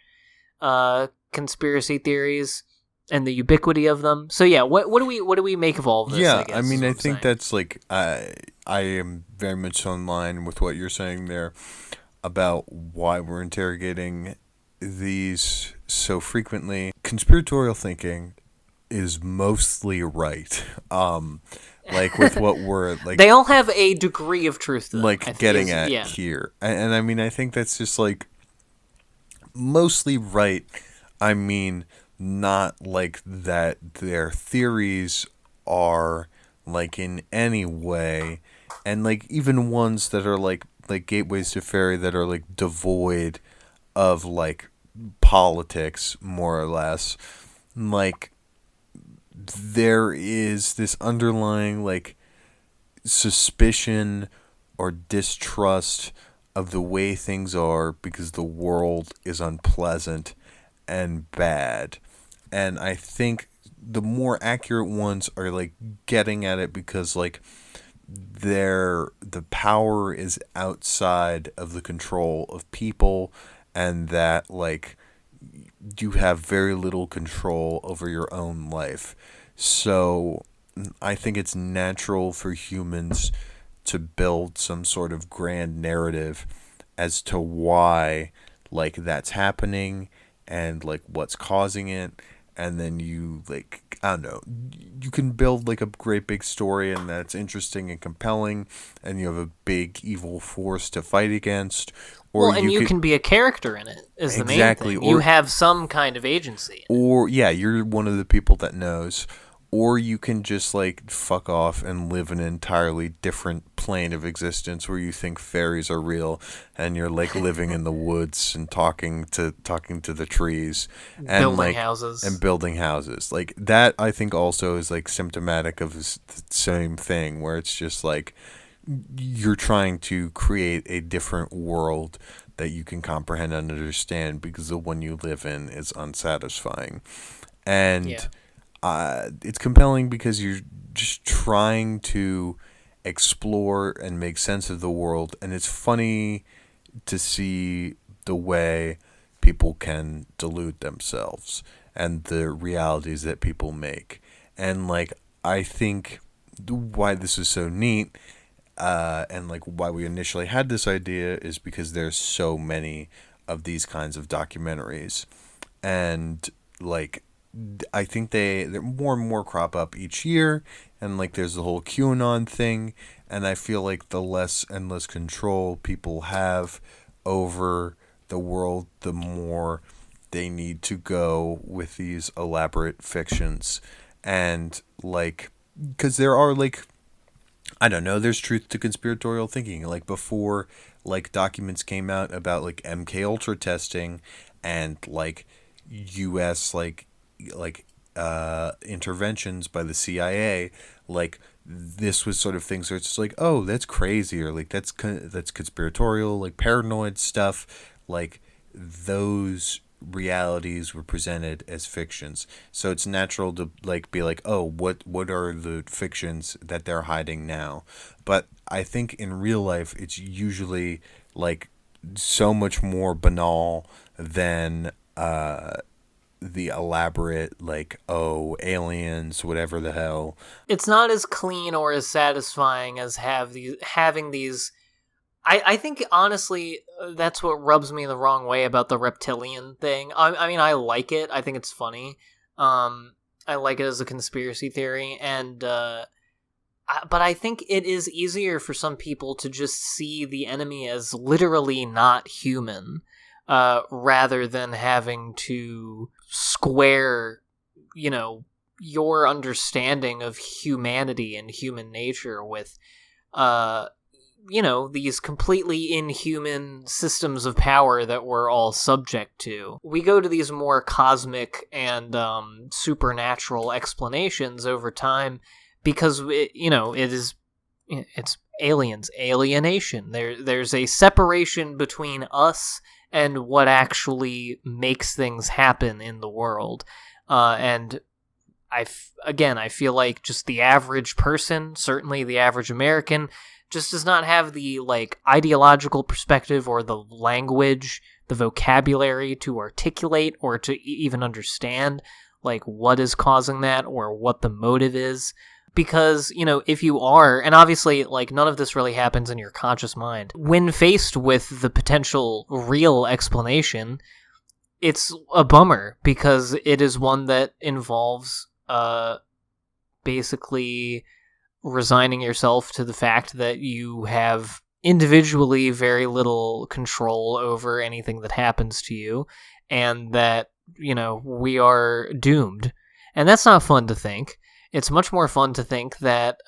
conspiracy theories and the ubiquity of them. So yeah, what do we make of all of this? Yeah, I guess, I mean, I think saying. that's, like, I am very much in line with what you're saying there about why we're interrogating these so frequently. Conspiratorial thinking is mostly right. Like, with what we're, like, they all have a degree of truth to them, like, getting at here. And I mean, I think that's just, like, mostly right. I mean, not like that their theories are, like, in any way, and, like, even ones that are like gateways to Faerie that are, like, devoid of, like, politics, more or less. Like, there is this underlying, like, suspicion or distrust of the way things are because the world is unpleasant and bad. And I think the more accurate ones are, like, getting at it because, like, the power is outside of the control of people, and that, like, you have very little control over your own life. So I think it's natural for humans to build some sort of grand narrative as to why, like, that's happening and, like, what's causing it. And then you, like, I don't know, you can build, like, a great big story, and that's interesting and compelling, and you have a big evil force to fight against. Or Well, and you can be a character in it, is the Exactly, main thing. You have some kind of agency. Or, yeah, you're one of the people that knows. Or you can just, like, fuck off and live in an entirely different plane of existence where you think fairies are real and you're, like, living in the woods and talking to the trees. And, Building houses. And building houses. Like, that, I think, also is, like, symptomatic of the same thing, where it's just, like, you're trying to create a different world that you can comprehend and understand because the one you live in is unsatisfying. And it's compelling because you're just trying to explore and make sense of the world. And it's funny to see the way people can delude themselves and the realities that people make. And, like, I think why this is so neat and, like, why we initially had this idea is because there's so many of these kinds of documentaries. And, like, I think they're more and more crop up each year. And, like, there's the whole QAnon thing. And I feel like the less and less control people have over the world, the more they need to go with these elaborate fictions. And, like, because there are, like, I don't know, there's truth to conspiratorial thinking. Like, before, like, documents came out about, like, MK Ultra testing and, like, U.S., like interventions by the CIA, like, this was sort of things where it's just like, oh, that's crazy, or, like, that's conspiratorial, like, paranoid stuff. Like, those realities were presented as fictions, so it's natural to, like, be like, oh, what are the fictions that they're hiding now? But I think in real life it's usually, like, so much more banal than the elaborate, like, oh, aliens, whatever the hell. It's not as clean or as satisfying as having these. I think, honestly, that's what rubs me the wrong way about the reptilian thing. I mean, I like it. I think it's funny. I like it as a conspiracy theory. And but I think it is easier for some people to just see the enemy as literally not human, rather than having to square, you know, your understanding of humanity and human nature with, you know, these completely inhuman systems of power that we're all subject to. We go to these more cosmic and supernatural explanations over time because, it's alienation. There's a separation between us and what actually makes things happen in the world. And I feel like just the average person, certainly the average American, just does not have the, like, ideological perspective or the language, the vocabulary to articulate or to even understand, like, what is causing that or what the motive is. Because, if you are, and obviously, like, none of this really happens in your conscious mind, when faced with the potential real explanation, it's a bummer because it is one that involves, basically resigning yourself to the fact that you have individually very little control over anything that happens to you, and that, we are doomed. And that's not fun to think. It's much more fun to think that,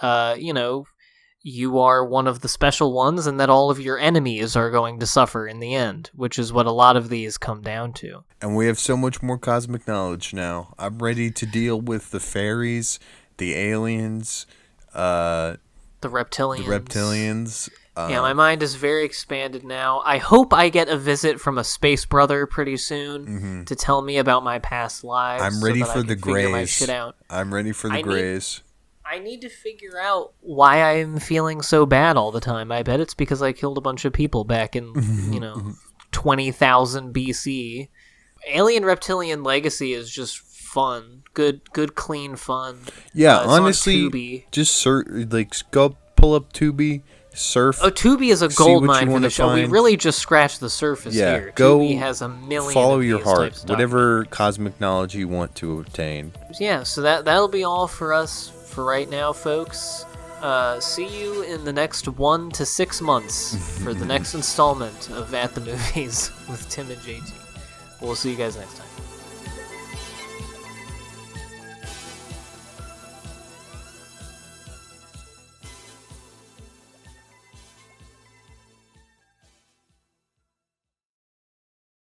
you are one of the special ones and that all of your enemies are going to suffer in the end, which is what a lot of these come down to. And we have so much more cosmic knowledge now. I'm ready to deal with the fairies, the aliens, the reptilians. Yeah, my mind is very expanded now. I hope I get a visit from a space brother pretty soon to tell me about my past lives. I'm ready for the Greys. My shit out. I'm ready for the Greys. I need to figure out why I'm feeling so bad all the time. I bet it's because I killed a bunch of people back in, 20,000 BC. Alien Reptilian Legacy is just fun. Good, clean fun. Yeah, honestly, just go pull up Tubi, surf. Oh, Tubi is a gold mine for the show. Find. We really just scratched the surface here. Go Tubi has a million. Follow your heart, whatever cosmic knowledge you want to obtain. Yeah, so that'll be all for us for right now, folks. See you in the next 1 to 6 months for the next installment of At the Movies with Tim and JT. We'll see you guys next time.